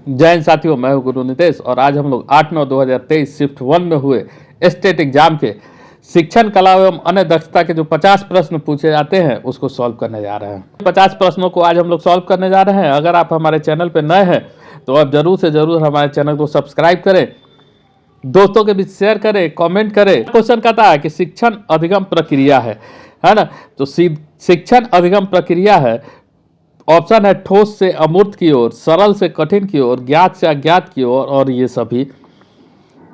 जय हिंद साथियों, मैं हूं गुरु नितेश और आज हम लोग 8/9/2023 शिफ्ट 1 में हुए स्टेट एग्जाम के शिक्षण कला एवं अन्य दक्षता के जो 50 प्रश्न पूछे जाते हैं उसको सॉल्व करने जा रहे हैं। 50 प्रश्नों को आज हम लोग सॉल्व करने जा रहे हैं। अगर आप हमारे चैनल पर नए हैं तो आप जरूर से जरूर हमारे चैनल को सब्सक्राइब करें, दोस्तों के बीच शेयर करें, कमेंट करें। क्वेश्चन कहता है कि शिक्षण अधिगम प्रक्रिया है ना। तो शिक्षण अधिगम प्रक्रिया है, ऑप्शन है ठोस से अमूर्त की ओर, सरल से कठिन की ओर, ज्ञात से अज्ञात की ओर और ये सभी।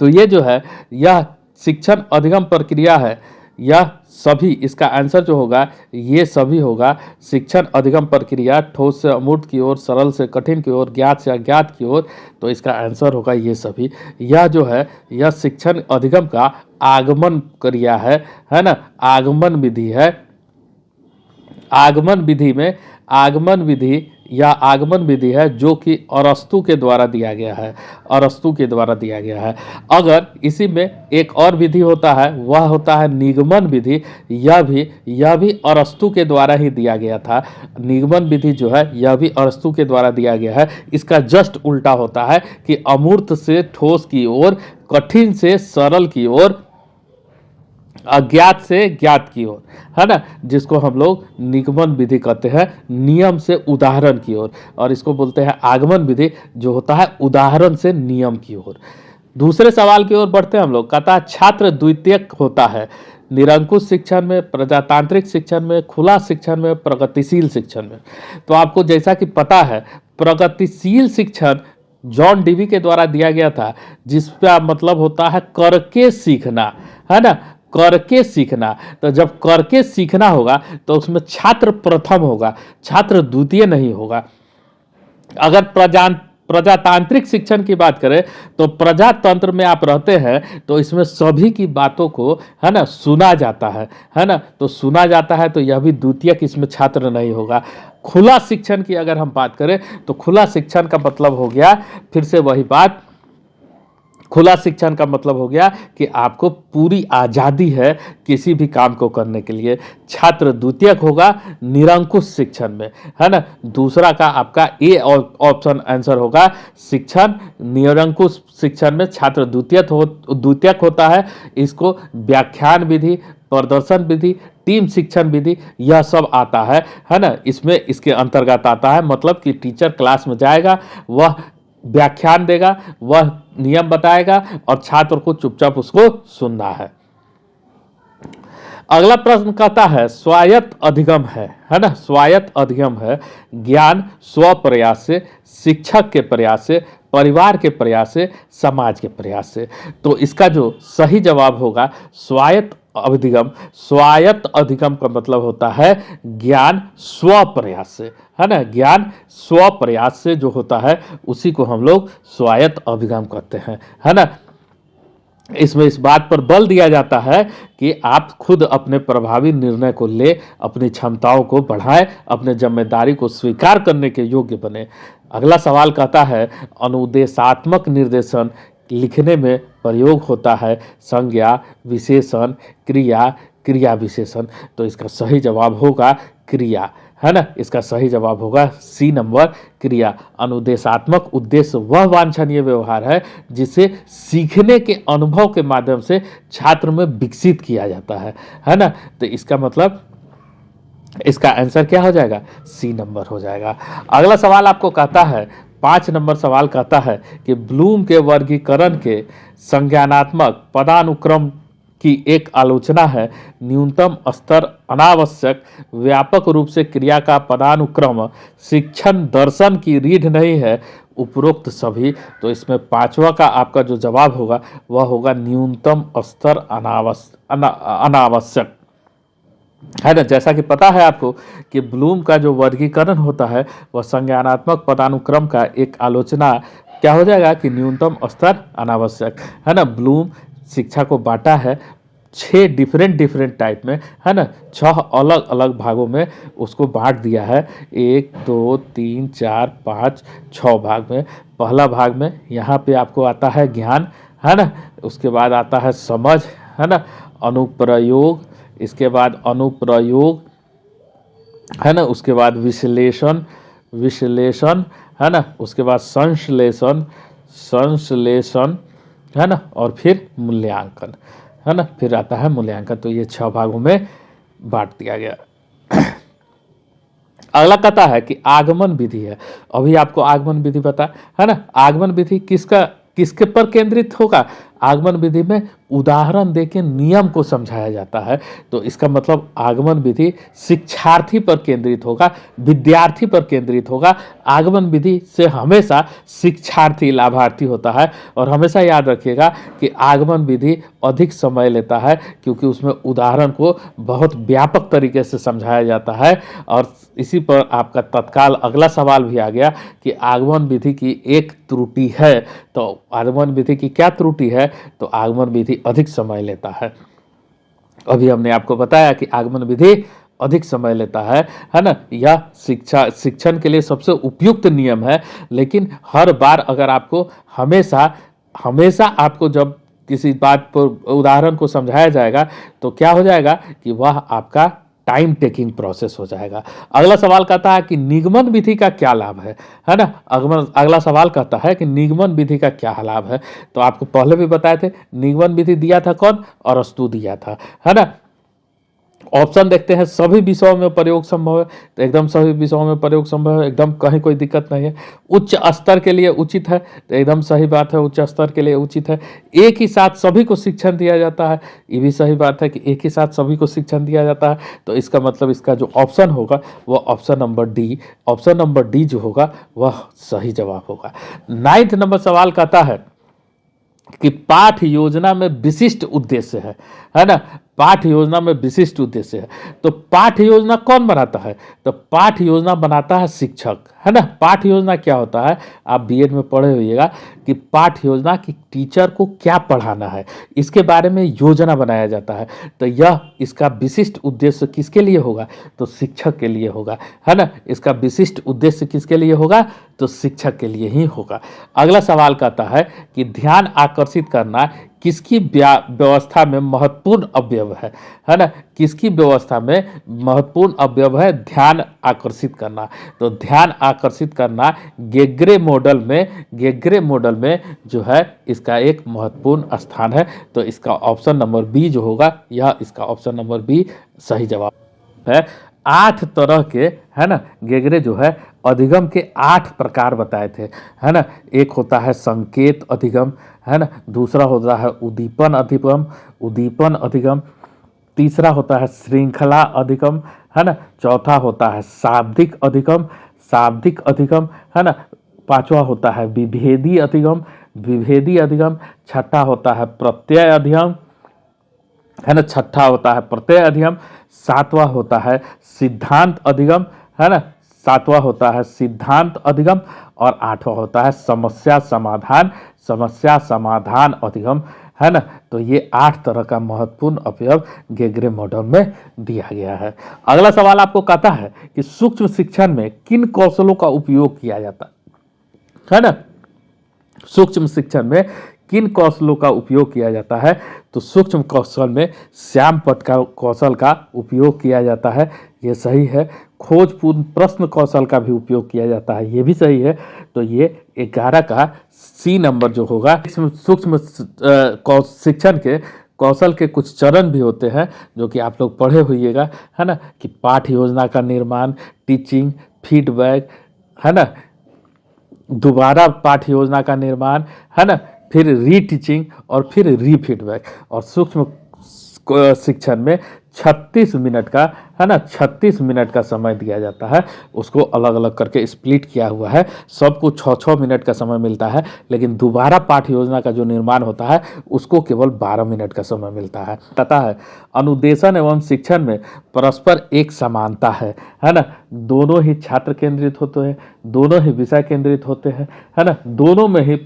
तो ये जो है यह शिक्षण अधिगम प्रक्रिया है, यह सभी, इसका आंसर जो होगा ये सभी होगा। शिक्षण अधिगम प्रक्रिया ठोस से अमूर्त की ओर, सरल से कठिन की ओर, ज्ञात से अज्ञात की ओर, तो इसका आंसर होगा ये सभी। यह जो है यह शिक्षण अधिगम का आगमन क्रिया है ना, आगमन विधि है। आगमन विधि है जो कि अरस्तु के द्वारा दिया गया है। अगर इसी में एक और विधि होता है, वह होता है निगमन विधि। यह भी अरस्तु के द्वारा ही दिया गया था। निगमन विधि जो है यह भी अरस्तु के द्वारा दिया गया है। इसका जस्ट उल्टा होता है कि अमूर्त से ठोस की ओर, कठिन से सरल की ओर, अज्ञात से ज्ञात की ओर, है ना, जिसको हम लोग निगमन विधि कहते हैं, नियम से उदाहरण की ओर। और इसको बोलते हैं आगमन विधि, जो होता है उदाहरण से नियम की ओर। दूसरे सवाल की ओर बढ़ते हैं हम लोग। कहता है छात्र द्वितीयक होता है निरंकुश शिक्षण में, प्रजातांत्रिक शिक्षण में, खुला शिक्षण में, प्रगतिशील शिक्षण में। तो आपको जैसा कि पता है, प्रगतिशील शिक्षण जॉन डीवी के द्वारा दिया गया था, जिसका मतलब होता है करके सीखना, है ना, करके सीखना। तो जब करके सीखना होगा तो उसमें छात्र प्रथम होगा, छात्र द्वितीय नहीं होगा। अगर प्रजातांत्रिक शिक्षण की बात करें तो प्रजातंत्र में आप रहते हैं तो इसमें सभी की बातों को, है ना, सुना जाता है ना, तो सुना जाता है, तो यह भी द्वितीयक, इसमें छात्र नहीं होगा। खुला शिक्षण की अगर हम बात करें तो खुला शिक्षण का मतलब हो गया, फिर से वही बात, खुला शिक्षण का मतलब हो गया कि आपको पूरी आज़ादी है किसी भी काम को करने के लिए। छात्र द्वितीयक होगा निरंकुश शिक्षण में, है ना। दूसरा का आपका ए ऑप्शन आंसर होगा। शिक्षण निरंकुश शिक्षण में छात्र द्वितीयक होता है। इसको व्याख्यान विधि, प्रदर्शन विधि, टीम शिक्षण विधि, यह सब आता है ना। इसमें इसके अंतर्गत आता है, मतलब कि टीचर क्लास में जाएगा, वह व्याख्यान देगा, वह नियम बताएगा और छात्र को चुपचाप उसको सुनना है। अगला प्रश्न कहता है स्वायत्त अधिगम है ना, स्वायत्त अधिगम है ज्ञान स्व प्रयास से, शिक्षक के प्रयास से, परिवार के प्रयास से, समाज के प्रयास से। तो इसका जो सही जवाब होगा स्वायत्त अधिगम। स्वायत्त अधिगम का मतलब होता है ज्ञान स्व प्रयास से, है ना, ज्ञान स्व प्रयास से जो होता है उसी को हम लोग स्वायत्त अधिगम कहते हैं, है ना। इसमें इस बात पर बल दिया जाता है कि आप खुद अपने प्रभावी निर्णय को ले, अपनी क्षमताओं को बढ़ाएं, अपने जिम्मेदारी को स्वीकार करने के योग्य बने। अगला सवाल कहता है अनुदेशात्मक निर्देशन लिखने में प्रयोग होता है संज्ञा, विशेषण, क्रिया, क्रिया विशेषण। तो इसका सही जवाब होगा क्रिया, है ना। इसका सही जवाब होगा सी नंबर, क्रिया। अनुदेशात्मक उद्देश्य वह वांछनीय व्यवहार है जिसे सीखने के अनुभव के माध्यम से छात्र में विकसित किया जाता है ना। तो इसका मतलब इसका आंसर क्या हो जाएगा, सी नंबर हो जाएगा। अगला सवाल आपको कहता है 5 नंबर सवाल कहता है कि ब्लूम के वर्गीकरण के संज्ञानात्मक पदानुक्रम की एक आलोचना है। न्यूनतम स्तर अनावश्यक, व्यापक रूप से क्रिया का पदानुक्रम शिक्षण दर्शन की रीढ़ नहीं है, उपरोक्त सभी। तो इसमें 5वां का आपका जो जवाब होगा वह होगा न्यूनतम स्तर अनावश्यक, है ना। जैसा कि पता है आपको कि ब्लूम का जो वर्गीकरण होता है वह संज्ञानात्मक पदानुक्रम का एक आलोचना क्या हो जाएगा कि न्यूनतम स्तर अनावश्यक, है ना। ब्लूम शिक्षा को बांटा है 6 डिफरेंट टाइप में, है ना, 6 अलग अलग भागों में उसको बांट दिया है। 1 2 3 4 5 6 भाग में। पहला भाग में यहाँ पे आपको आता है ज्ञान, है ना, उसके बाद आता है समझ, है ना, अनुप्रयोग, इसके बाद अनुप्रयोग, है ना, उसके बाद विश्लेषण, है ना, उसके बाद संश्लेषण, संश्लेषण, है ना, और फिर मूल्यांकन, है ना, फिर आता है मूल्यांकन। तो ये 6 भागों में बांट दिया गया। अगला कहता है कि आगमन विधि है। अभी आपको आगमन विधि पता है ना, आगमन विधि किसके पर केंद्रित होगा? आगमन विधि में उदाहरण देके नियम को समझाया जाता है। तो इसका मतलब आगमन विधि शिक्षार्थी पर केंद्रित होगा, विद्यार्थी पर केंद्रित होगा। आगमन विधि से हमेशा शिक्षार्थी लाभार्थी होता है। और हमेशा याद रखिएगा कि आगमन विधि अधिक समय लेता है, क्योंकि उसमें उदाहरण को बहुत व्यापक तरीके से समझाया जाता है। और इसी पर आपका तत्काल अगला सवाल भी आ गया कि आगमन विधि की एक त्रुटि है। तो आगमन विधि की क्या त्रुटि है? तो आगमन विधि अधिक समय लेता है। अभी हमने आपको बताया कि आगमन विधि अधिक समय लेता है ना। यह शिक्षण के लिए सबसे उपयुक्त नियम है। लेकिन हर बार अगर आपको हमेशा हमेशा आपको जब किसी बात पर उदाहरण को समझाया जाएगा तो क्या हो जाएगा कि वह आपका टाइम टेकिंग प्रोसेस हो जाएगा। अगला सवाल कहता है कि निगमन विधि का क्या लाभ है ना। अगला सवाल कहता है कि निगमन विधि का क्या लाभ है। तो आपको पहले भी बताए थे, निगमन विधि दिया था कौन? अरस्तु दिया था, है ना। ऑप्शन देखते हैं, सभी विषयों में प्रयोग संभव है। तो एकदम सभी विषयों में प्रयोग संभव है, एकदम कहीं कोई दिक्कत नहीं है। उच्च स्तर के लिए उचित है, तो एकदम सही बात है, उच्च स्तर के लिए उचित है। एक ही साथ सभी को शिक्षण दिया जाता है, ये भी सही बात है कि एक ही साथ सभी को शिक्षण दिया जाता है। तो इसका मतलब इसका जो ऑप्शन होगा वह ऑप्शन नंबर डी जो होगा वह सही जवाब होगा। 9 नंबर सवाल कहता है कि पाठ योजना में विशिष्ट उद्देश्य है ना। पाठ योजना में विशिष्ट उद्देश्य है। तो पाठ योजना कौन बनाता है? तो पाठ योजना बनाता है शिक्षक, है ना। पाठ योजना क्या होता है? आप बीएड में पढ़े होइएगा कि पाठ योजना की टीचर को क्या पढ़ाना है, इसके बारे में योजना बनाया जाता है। तो यह इसका विशिष्ट उद्देश्य किसके लिए होगा? तो शिक्षक के लिए होगा, है ना। इसका विशिष्ट उद्देश्य किसके लिए होगा? तो शिक्षक के लिए ही होगा। अगला सवाल कहता है कि ध्यान आकर्षित करना किसकी व्यवस्था में महत्वपूर्ण अवयव है ना। किसकी व्यवस्था में महत्वपूर्ण अवयव है ध्यान आकर्षित करना? तो ध्यान आकर्षित करना गेग्रे मॉडल में जो है इसका एक महत्वपूर्ण स्थान है। तो इसका ऑप्शन नंबर बी जो होगा, यह इसका ऑप्शन नंबर बी सही जवाब है। 8 तरह के, है ना, गेगरे जो है अधिगम के 8 प्रकार बताए थे, है ना। एक होता है संकेत अधिगम, है ना। दूसरा होता है उद्दीपन अधिगम। तीसरा होता है श्रृंखला अधिगम, है ना। चौथा होता है शाब्दिक अधिगम, है ना। पांचवा होता है विभेदी अधिगम। छठा होता है प्रत्यय अधिगम, है ना। छठा होता है प्रत्यय अधिगम। सातवां होता है सिद्धांत अधिगम, है ना। सातवां होता है सिद्धांत अधिगम। और आठवां होता है समस्या समाधान अधिगम, है ना। तो ये 8 तरह का महत्वपूर्ण अवयव गेगरे मॉडल में दिया गया है। अगला सवाल आपको कहता है कि सूक्ष्म शिक्षण में किन कौशलों का उपयोग किया जाता है ना। सूक्ष्म शिक्षण में किन कौशलों का उपयोग किया जाता है? तो सूक्ष्म कौशल में श्यामपट्ट का कौशल का उपयोग किया जाता है, ये सही है। खोजपूर्ण प्रश्न कौशल का भी उपयोग किया जाता है, ये भी सही है। तो ये 11 का सी नंबर जो होगा। सूक्ष्म शिक्षण के कौशल के कुछ चरण भी होते हैं जो कि आप लोग पढ़े होइएगा, है ना, कि पाठ योजना का निर्माण, टीचिंग, फीडबैक, है ना, दोबारा पाठ योजना का निर्माण, है ना, फिर रीटीचिंग और फिर रीफीडबैक। और सूक्ष्म शिक्षण में 36 मिनट का, है ना, 36 मिनट का समय दिया जाता है। उसको अलग अलग करके स्प्लिट किया हुआ है, सबको 6-6 मिनट का समय मिलता है। लेकिन दोबारा पाठ योजना का जो निर्माण होता है उसको केवल 12 मिनट का समय मिलता है। पता है अनुदेशन एवं शिक्षण में परस्पर एक समानता है ना। दोनों ही छात्र केंद्रित होते हैं, दोनों ही विषय केंद्रित होते हैं, है ना। दोनों में ही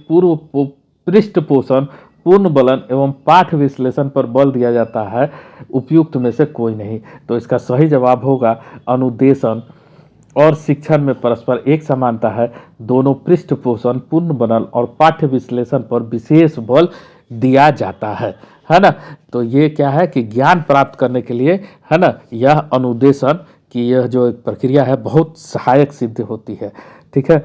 पृष्ठ पोषण, पूर्ण बलन एवं पाठ विश्लेषण पर बल दिया जाता है, उपयुक्त में से कोई नहीं। तो इसका सही जवाब होगा अनुदेशन और शिक्षण में परस्पर एक समानता है। दोनों पृष्ठ पोषण, पूर्ण बलन और पाठ्य विश्लेषण पर विशेष बल दिया जाता है ना। तो ये क्या है कि ज्ञान प्राप्त करने के लिए, है ना, यह अनुदेशन की यह जो एक प्रक्रिया है बहुत सहायक सिद्ध होती है। ठीक है।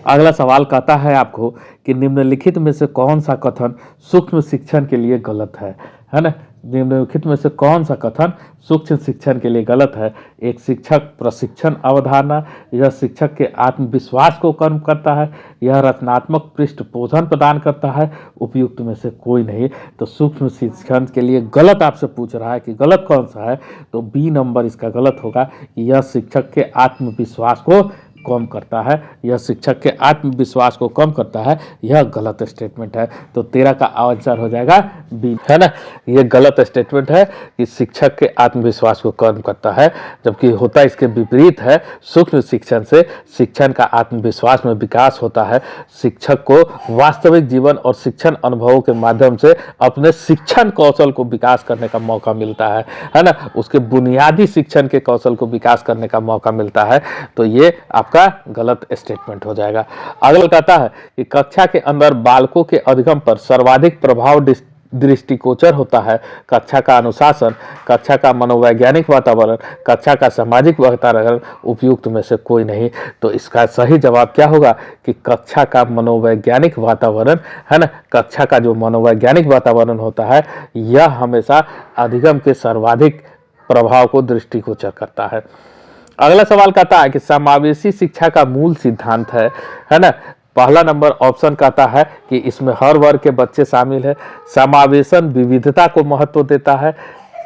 अगला सवाल कहता है आपको कि निम्नलिखित में से कौन सा कथन सूक्ष्म शिक्षण के लिए गलत है ना। निम्नलिखित में से कौन सा कथन सूक्ष्म शिक्षण के लिए गलत है। एक शिक्षक प्रशिक्षण अवधारणा, यह शिक्षक के आत्मविश्वास को कम करता है, यह रचनात्मक पृष्ठपोषण प्रदान करता है, उपयुक्त में से कोई नहीं। तो सूक्ष्म शिक्षण के लिए गलत आपसे पूछ रहा है कि गलत कौन सा है, तो बी नंबर इसका गलत होगा कि यह शिक्षक के आत्मविश्वास को कम करता है, यह शिक्षक के आत्मविश्वास को कम करता है, यह गलत स्टेटमेंट है। तो 13 का आंसर हो जाएगा बी, है ना। यह गलत स्टेटमेंट है कि शिक्षक के आत्मविश्वास को कम करता है, जबकि होता इसके विपरीत है। सूक्ष्म शिक्षण से शिक्षण का आत्मविश्वास में विकास होता है। शिक्षक को वास्तविक जीवन और शिक्षण अनुभवों के माध्यम से अपने शिक्षण कौशल को विकास करने का मौका मिलता है ना। उसके बुनियादी शिक्षण के कौशल को विकास करने का मौका मिलता है। तो ये आपका गलत स्टेटमेंट हो जाएगा। अगला कहता है कि कक्षा के अंदर बालकों के अधिगम पर सर्वाधिक प्रभाव दृष्टिगोचर होता है। कक्षा का अनुशासन, कक्षा का मनोवैज्ञानिक वातावरण, कक्षा का सामाजिक वातावरण, उपयुक्त में से कोई नहीं। तो इसका सही जवाब क्या होगा कि कक्षा का मनोवैज्ञानिक वातावरण, है ना। कक्षा का जो मनोवैज्ञानिक वातावरण होता है यह हमेशा अधिगम के सर्वाधिक प्रभाव को दृष्टिगोचर करता है। अगला सवाल कहता है कि समावेशी शिक्षा का मूल सिद्धांत है ना। पहला नंबर ऑप्शन कहता है कि इसमें हर वर्ग के बच्चे शामिल है, समावेशन विविधता को महत्व देता है।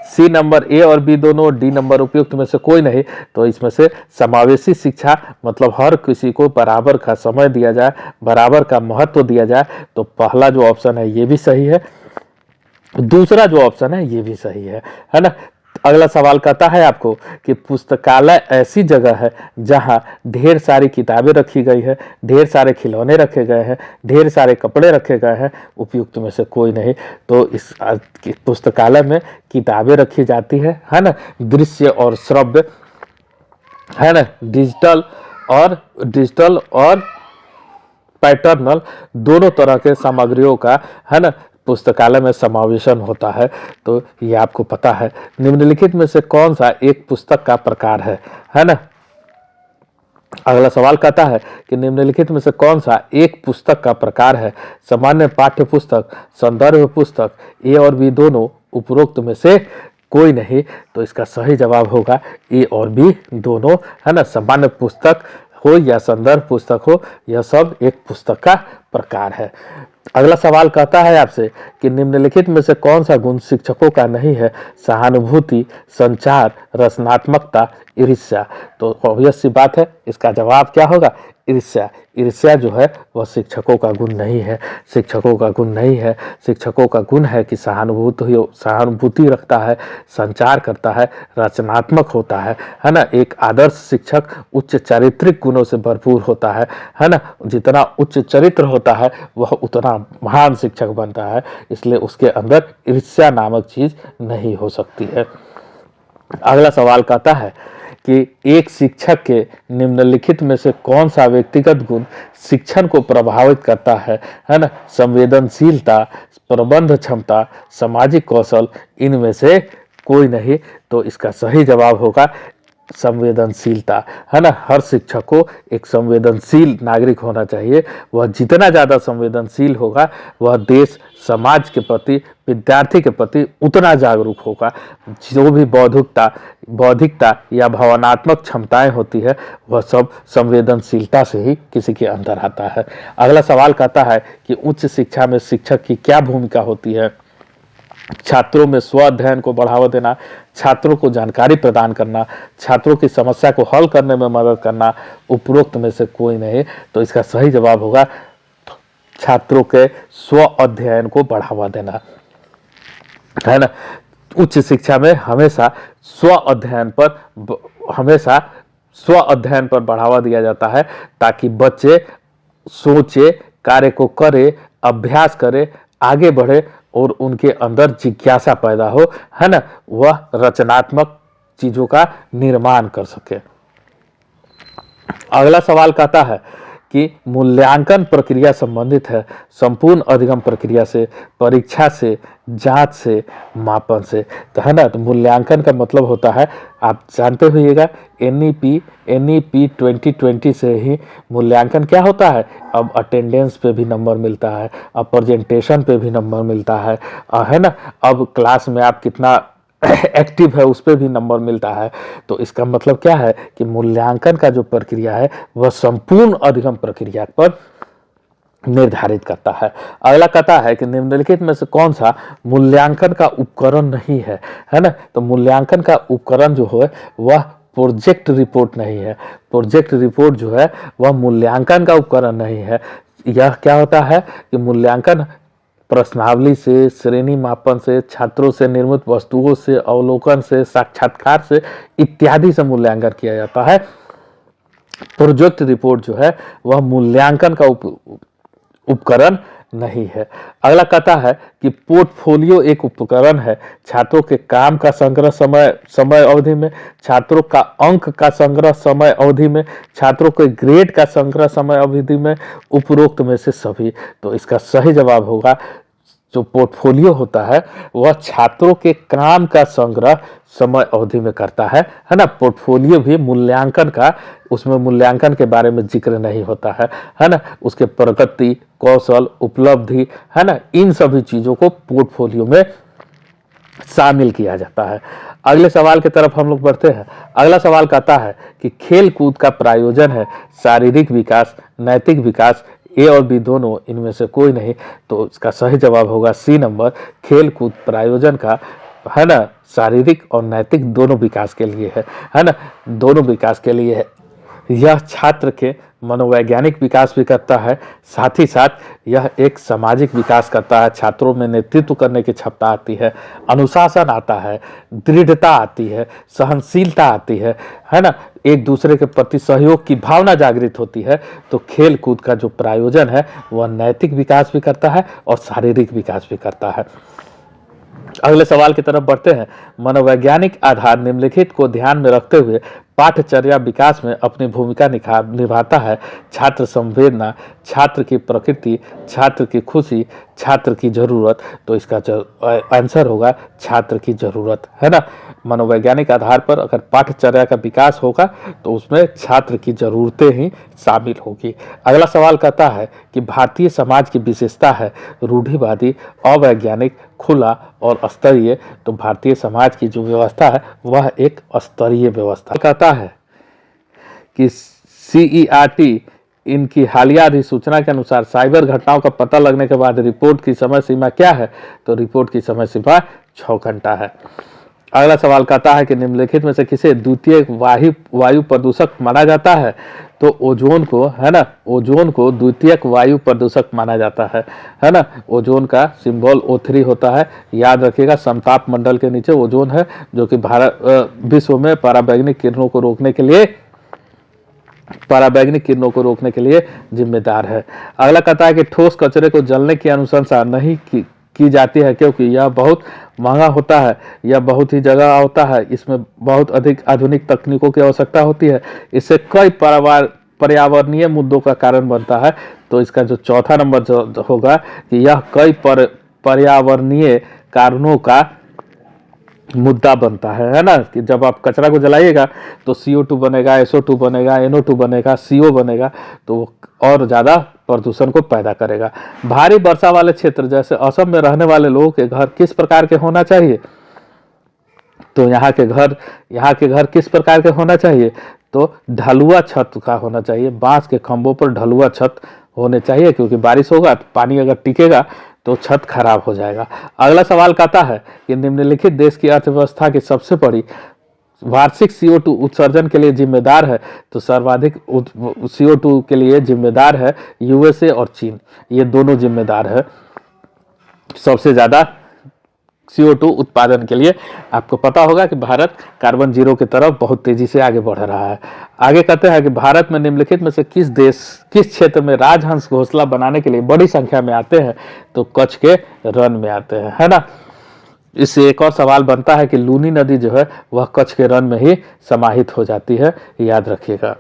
सी नंबर ए और बी दोनों, डी नंबर उपयुक्त में से कोई नहीं। तो इसमें से समावेशी शिक्षा मतलब हर किसी को बराबर का समय दिया जाए, बराबर का महत्व दिया जाए। तो पहला जो ऑप्शन है ये भी सही है, दूसरा जो ऑप्शन है ये भी सही है ना। अगला सवाल कहता है आपको कि पुस्तकालय ऐसी जगह है जहां ढेर सारी किताबें रखी गई है, ढेर सारे खिलौने रखे गए हैं, ढेर सारे कपड़े रखे गए हैं, उपयुक्त में से कोई नहीं। तो इस पुस्तकालय में किताबें रखी जाती है ना, दृश्य और श्रव्य, है ना, डिजिटल और पैटर्नल दोनों तरह के सामग्रियों का, है ना, पुस्तकालय में समावेशन होता है। तो ये आपको पता है। निम्नलिखित में से कौन सा एक पुस्तक का प्रकार है ना। अगला सवाल कहता है कि निम्नलिखित में से कौन सा एक पुस्तक का प्रकार है। सामान्य पाठ्य पुस्तक, संदर्भ पुस्तक, ए और बी दोनों, उपरोक्त में से कोई नहीं। तो इसका सही जवाब होगा ए और बी दोनों, है ना। सामान्य पुस्तक हो या संदर्भ पुस्तक हो, यह सब एक पुस्तक का प्रकार है। अगला सवाल कहता है आपसे कि निम्नलिखित में से कौन सा गुण शिक्षकों का नहीं है। सहानुभूति, संचार, रचनात्मकता, ईर्ष्या। तो ऑब्वियस सी बात है, इसका जवाब क्या होगा, ईर्ष्या। ईर्ष्या जो है वह शिक्षकों का गुण नहीं है, शिक्षकों का गुण नहीं है। शिक्षकों का गुण है कि सहानुभूति रखता है, संचार करता है, रचनात्मक होता है ना। एक आदर्श शिक्षक उच्च चारित्रिक गुणों से भरपूर होता है ना। जितना उच्च चरित्र होता है वह उतना महान शिक्षक बनता है, इसलिए उसके अंदर ईर्ष्या नामक चीज नहीं हो सकती है। अगला सवाल कहता है कि एक शिक्षक के निम्नलिखित में से कौन सा व्यक्तिगत गुण शिक्षण को प्रभावित करता है ना। संवेदनशीलता, प्रबंध क्षमता, सामाजिक कौशल, इनमें से कोई नहीं। तो इसका सही जवाब होगा संवेदनशीलता, है ना। हर शिक्षक को एक संवेदनशील नागरिक होना चाहिए। वह जितना ज़्यादा संवेदनशील होगा वह देश समाज के प्रति, विद्यार्थी के प्रति उतना जागरूक होगा। जो भी बौद्धिकता या भावनात्मक क्षमताएं होती है वह सब संवेदनशीलता से ही किसी के अंदर आता है। अगला सवाल कहता है कि उच्च शिक्षा में शिक्षक की क्या भूमिका होती है। छात्रों में स्व अध्ययन को बढ़ावा देना, छात्रों को जानकारी प्रदान करना, छात्रों की समस्या को हल करने में मदद करना, उपरोक्त में से कोई नहीं। तो इसका सही जवाब होगा छात्रों के स्व अध्ययन को बढ़ावा देना, है ना। उच्च शिक्षा में हमेशा स्व अध्ययन पर बढ़ावा दिया जाता है ताकि बच्चे सोचे, कार्य को करे, अभ्यास करे, आगे बढ़े और उनके अंदर जिज्ञासा पैदा हो, है ना। वह रचनात्मक चीजों का निर्माण कर सके। अगला सवाल कहता है कि मूल्यांकन प्रक्रिया संबंधित है संपूर्ण अधिगम प्रक्रिया से, परीक्षा से, जांच से, मापन से। तो है ना, तो मूल्यांकन का मतलब होता है, आप जानते होइएगा NEP 2020 से ही मूल्यांकन क्या होता है, अब अटेंडेंस पे भी नंबर मिलता है, अब प्रेजेंटेशन पे भी नंबर मिलता है ना, अब क्लास में आप कितना एक्टिव है उस पर भी नंबर मिलता है। तो इसका मतलब क्या है कि मूल्यांकन का जो प्रक्रिया है वह संपूर्ण अधिगम प्रक्रिया पर निर्धारित करता है। अगला कहता है कि निम्नलिखित में से कौन सा मूल्यांकन का उपकरण नहीं है ना, तो मूल्यांकन का उपकरण जो है वह प्रोजेक्ट रिपोर्ट नहीं है। प्रोजेक्ट रिपोर्ट जो है वह मूल्यांकन का उपकरण नहीं है। यह क्या होता है कि मूल्यांकन प्रश्नावली से, श्रेणी मापन से, छात्रों से निर्मित वस्तुओं से, अवलोकन से, साक्षात्कार से इत्यादि से मूल्यांकन किया जाता है। प्रोजेक्ट रिपोर्ट जो है वह मूल्यांकन का उपकरण नहीं है। अगला कहता है कि पोर्टफोलियो एक उपकरण है छात्रों के काम का संग्रह समय अवधि में, छात्रों का अंक का संग्रह समय अवधि में, छात्रों के ग्रेड का संग्रह समय अवधि में, उपरोक्त में से सभी। तो इसका सही जवाब होगा, जो पोर्टफोलियो होता है वह छात्रों के काम का संग्रह समय अवधि में करता है ना। पोर्टफोलियो भी मूल्यांकन का, उसमें मूल्यांकन के बारे में जिक्र नहीं होता है ना, उसके प्रगति, कौशल, उपलब्धि, है ना, इन सभी चीजों को पोर्टफोलियो में शामिल किया जाता है। अगले सवाल की तरफ हम लोग बढ़ते हैं। अगला सवाल कहता है कि खेल कूद का प्रायोजन है शारीरिक विकास, नैतिक विकास, ए और बी दोनों, इनमें से कोई नहीं। तो इसका सही जवाब होगा सी नंबर, खेल कूद प्रायोजन का, है ना, शारीरिक और नैतिक दोनों विकास के लिए है ना, दोनों विकास के लिए है। यह छात्र के मनोवैज्ञानिक विकास भी करता है, साथ ही साथ यह एक सामाजिक विकास करता है। छात्रों में नेतृत्व करने की क्षमता आती है, अनुशासन आता है, दृढ़ता आती है, सहनशीलता आती है ना, एक दूसरे के प्रति सहयोग की भावना जागृत होती है। तो खेल कूद का जो प्रायोजन है वह नैतिक विकास भी करता है और शारीरिक विकास भी करता है। अगले सवाल की तरफ बढ़ते हैं। मनोवैज्ञानिक आधार निम्नलिखित को ध्यान में रखते हुए पाठचर्या विकास में अपनी भूमिका निभाता है। छात्र संवेदना, छात्र की प्रकृति, छात्र की खुशी, छात्र की जरूरत। तो इसका आंसर होगा छात्र की जरूरत, है ना। मनोवैज्ञानिक आधार पर अगर पाठचर्या का विकास होगा तो उसमें छात्र की जरूरतें ही शामिल होगी। अगला सवाल कहता है कि भारतीय समाज की विशेषता है रूढ़िवादी, अवैज्ञानिक, खुला और स्तरीय। तो भारतीय समाज की जो व्यवस्था है वह एक स्तरीय व्यवस्था। कहता है कि CERT इनकी हालिया अधिसूचना के अनुसार साइबर घटनाओं का पता लगने के बाद रिपोर्ट की समय सीमा क्या है, तो रिपोर्ट की समय सीमा 6 घंटा है। अगला सवाल कहता है कि निम्नलिखित में से किसे द्वितीयक वायु प्रदूषक माना जाता है, तो ओजोन को, है ना, ओजोन को द्वितीयक वायु प्रदूषक माना जाता है ना। ओजोन का सिंबल O3 होता है, याद रखिएगा। समताप मंडल के नीचे ओजोन है जो कि विश्व में पराबैंगनी किरणों को रोकने के लिए जिम्मेदार है। अगला कहता है कि ठोस कचरे को जलने की अनुशंसा नहीं की जाती है क्योंकि यह बहुत महंगा होता है, यह बहुत ही जगह होता है, इसमें बहुत अधिक आधुनिक तकनीकों की आवश्यकता होती है, इससे कई पर्यावरणीय मुद्दों का कारण बनता है। तो इसका जो चौथा नंबर जो होगा कि यह कई पर्यावरणीय कारणों का मुद्दा बनता है ना, कि जब आप कचरा को जलाइएगा तो CO2 बनेगा, SO2 बनेगा, NO2 बनेगा, CO बनेगा, तो और ज़्यादा प्रदूषण को पैदा करेगा। भारी वर्षा वाले क्षेत्र जैसे असम में रहने वाले लोगों के घर किस प्रकार के होना चाहिए, तो यहाँ के घर किस प्रकार के होना चाहिए, तो ढलुआ छत का होना चाहिए। बांस के खंभों पर ढलुआ छत होने चाहिए, क्योंकि बारिश होगा तो पानी अगर टिकेगा तो छत खराब हो जाएगा। अगला सवाल कहता है कि निम्नलिखित देश की अर्थव्यवस्था की सबसे बड़ी वार्षिक CO2 उत्सर्जन के लिए जिम्मेदार है, तो सर्वाधिक CO2 के लिए जिम्मेदार है USA और चीन, ये दोनों जिम्मेदार है सबसे ज्यादा CO2 उत्पादन के लिए। आपको पता होगा कि भारत कार्बन जीरो की तरफ बहुत तेजी से आगे बढ़ रहा है। आगे कहते हैं कि भारत में निम्नलिखित में से किस क्षेत्र में राजहंस घोंसला बनाने के लिए बड़ी संख्या में आते हैं, तो कच्छ के रण में आते हैं, है ना। इससे एक और सवाल बनता है कि लूनी नदी जो है वह कच्छ के रण में ही समाहित हो जाती है, याद रखिएगा।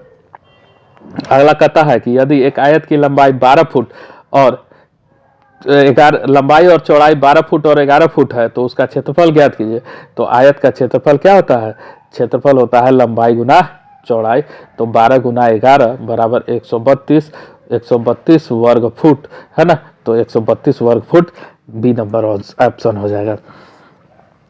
अगला कहता है कि यदि एक आयत की लंबाई 12 फुट और 11 लंबाई और चौड़ाई 12 फुट और 11 फुट है तो उसका क्षेत्रफल ज्ञात कीजिए। तो आयत का क्षेत्रफल क्या होता है? क्षेत्रफल होता है लंबाई गुना चौड़ाई। तो 12 गुना 11 बराबर 132, 132 वर्ग फुट, है ना। तो 132 वर्ग फुट बी नंबर ऑप्शन हो जाएगा।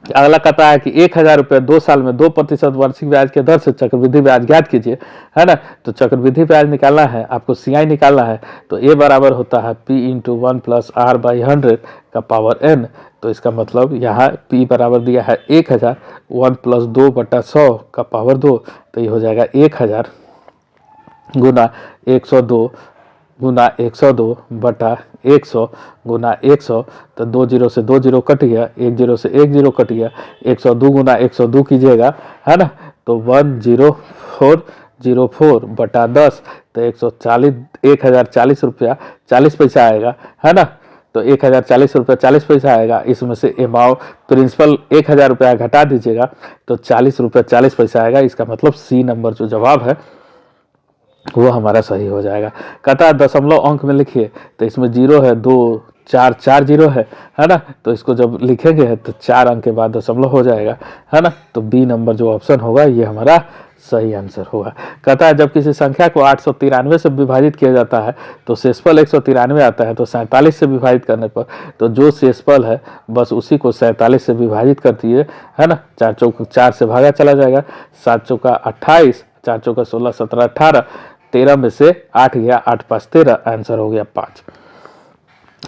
अगला कहता है कि 1,000 रुपये 2 साल में 2% वार्षिक ब्याज के दर से चक्रवृद्धि ब्याज ज्ञात कीजिए, है ना। तो चक्रवृद्धि ब्याज निकालना है आपको, CI निकालना है। तो ए बराबर होता है P × 1 + R/100 का पावर n। तो इसका मतलब यहाँ P बराबर दिया है 1,000, 1 + 2/100 का पावर 2। तो ये हो जाएगा 1,000 गुना 102 गुना 102 बटा 100 गुना 100। तो 2 जीरो से 2 जीरो कट गया, 1 जीरो से 1 जीरो कट गया, 102 गुना 102 कीजिएगा, है ना। तो 10404 बटा 10। तो 1,040 रुपया 40 पैसा आएगा, है ना। तो 1,040 रुपया 40 पैसा आएगा। इसमें से अमाउंट प्रिंसिपल 1,000 रुपया घटा दीजिएगा तो 40 रुपया 40 पैसा आएगा। इसका मतलब सी नंबर जो जवाब है वो हमारा सही हो जाएगा। कहता है दशमलव अंक में लिखिए। तो इसमें 0 है, 2 4 4 जीरो है ना। तो इसको जब लिखेंगे तो 4 अंक के बाद दशमलव हो जाएगा, है ना। तो बी नंबर जो ऑप्शन होगा ये हमारा सही आंसर होगा। कहता है जब किसी संख्या को 893 से विभाजित किया जाता है तो शेषफल 193 आता है। तो 47 से विभाजित करने पर तो जो शेषफल है बस उसी को 47 से विभाजित कर दिए, है ना। 4 चौक 4 से भागा चला जाएगा, 7 चौका 28, 4 चौका 16, 17, 18, 13 में से 8 गया, 8 5 13, आंसर हो गया 5।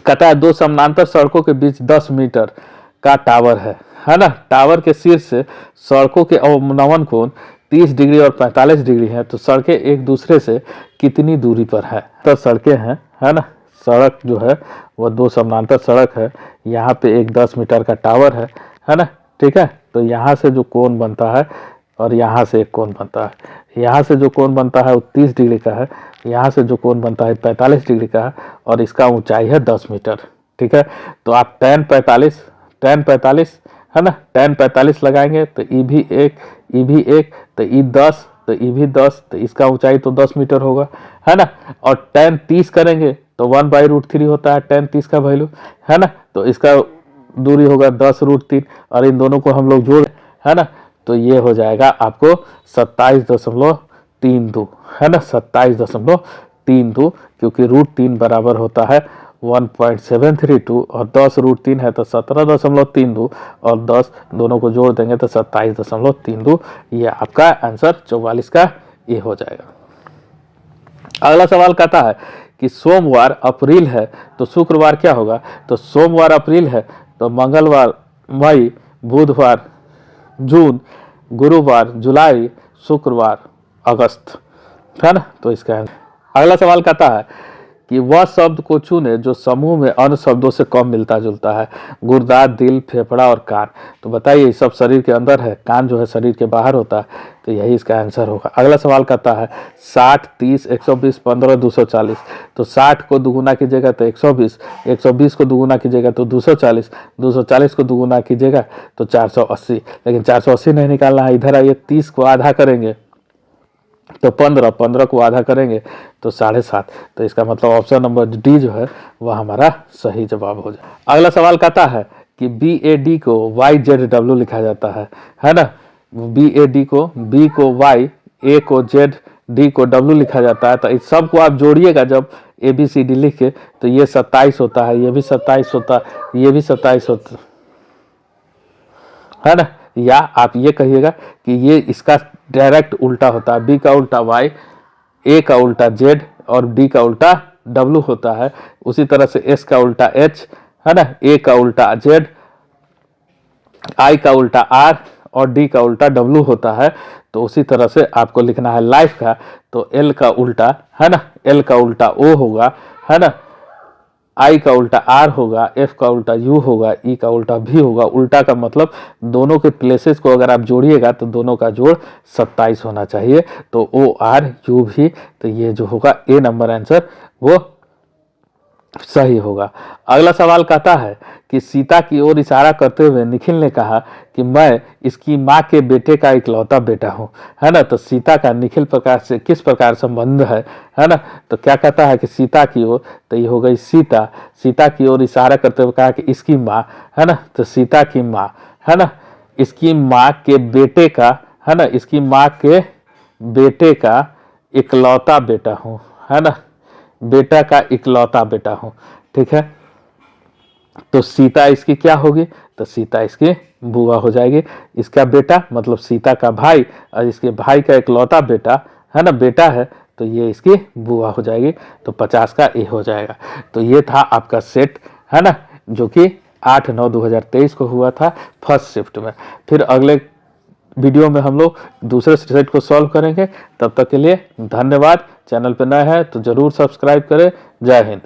कहता है दो समानांतर सड़कों के बीच 10 मीटर का टावर है ना। टावर के शीर्ष से सड़कों के अवनमन कोण 30 डिग्री और 45 डिग्री है। तो सड़कें एक दूसरे से कितनी दूरी पर है? तो सड़कें हैं, है ना। सड़क जो है वह दो समानांतर सड़क है। यहाँ पे एक 10 मीटर का टावर है ना, ठीक है। तो यहाँ से जो कोण बनता है और यहाँ से एक कोण बनता है, यहाँ से जो कोण बनता है वो 30 डिग्री का है, यहाँ से जो कोण बनता है 45 डिग्री का है और इसका ऊंचाई है 10 मीटर, ठीक है। तो आप tan 45 है ना, tan 45 लगाएंगे तो ई भी 1 तो ई 10 तो ई भी 10, तो इसका ऊंचाई तो 10 मीटर होगा, है ना। और tan 30 करेंगे तो 1/√3 होता है tan 30 का वैल्यू, है ना। तो इसका दूरी होगा 10√3 और इन दोनों को हम लोग जोड़, है ना। तो ये हो जाएगा आपको 27.32, है ना, 27.32, क्योंकि √3 बराबर होता है 1.732 और 10√3 है तो 17.32 और 10 दोनों को जोड़ देंगे तो 27.32। ये आपका आंसर 44 का ये हो जाएगा। अगला सवाल कहता है कि सोमवार अप्रैल है तो शुक्रवार क्या होगा? तो सोमवार अप्रैल है तो मंगलवार मई, बुधवार जून, गुरुवार जुलाई, शुक्रवार अगस्त, है ना। तो इसका अगला सवाल कहता है कि वह शब्द को चुने जो समूह में अन्य शब्दों से कम मिलता जुलता है। गुर्दा, दिल, फेफड़ा और कान। तो बताइए सब शरीर के अंदर है, कान जो है शरीर के बाहर होता है। तो यही इसका आंसर होगा। अगला सवाल कहता है 60, 30, 120, 15, 240। तो 60 को दुगुना कीजिएगा तो 120, 120 को दुगुना कीजिएगा तो 240, 240 को दुगुना कीजिएगा तो 480। लेकिन 480 नहीं निकालना है, इधर आइए, 30 को आधा करेंगे तो 15, 15 को आधा करेंगे तो 7.5। तो इसका मतलब ऑप्शन नंबर डी जो है वह हमारा सही जवाब हो जाए। अगला सवाल कहता है कि BAD को YZW लिखा जाता है ना। BAD को B को Y, A को Z, D को W लिखा जाता है। तो इस सब को आप जोड़िएगा जब ABCD लिख के तो ये 27 होता है, ये भी 27 होता है, ये भी 27 होता है ना। या आप ये कहिएगा कि ये इसका डायरेक्ट उल्टा होता है, B का उल्टा Y, A का उल्टा Z और D का उल्टा W होता है। उसी तरह से S का उल्टा H, है ना, A का उल्टा Z, I का उल्टा R और D का उल्टा W होता है। तो उसी तरह से आपको लिखना है लाइफ का, तो L का उल्टा, है ना, L का उल्टा O होगा, है ना, I का उल्टा R होगा, F का उल्टा U होगा, E का उल्टा V होगा। उल्टा का मतलब दोनों के प्लेसेस को अगर आप जोड़िएगा तो दोनों का जोड़ 27 होना चाहिए। तो O R U V, तो ये जो होगा ए नंबर आंसर वो सही होगा। अगला सवाल कहता है कि सीता की ओर इशारा करते हुए निखिल ने कहा कि मैं इसकी माँ के बेटे का इकलौता बेटा हूँ, है ना। तो सीता का निखिल प्रकार से किस प्रकार संबंध है ना। तो क्या कहता है कि सीता की ओर, तो ये हो गई सीता, सीता की ओर इशारा करते हुए कहा कि इसकी माँ, है ना। तो सीता की माँ, है ना, इसकी माँ के बेटे का, है ना, इसकी माँ के बेटे का इकलौता बेटा हूँ, है ना, बेटा का इकलौता बेटा हूँ। ठीक है, तो सीता इसकी क्या होगी, तो सीता इसकी बुआ हो जाएगी। इसका बेटा मतलब सीता का भाई, और इसके भाई का इकलौता बेटा, है ना, बेटा है, तो ये इसकी बुआ हो जाएगी। तो 50 का ए हो जाएगा। तो ये था आपका सेट, है ना, जो कि 8/9/2023 को हुआ था फर्स्ट शिफ्ट में। फिर अगले वीडियो में हम लोग दूसरे सेट को सॉल्व करेंगे। तब तक के लिए धन्यवाद। चैनल पर नए हैं तो जरूर सब्सक्राइब करें। जय हिंद।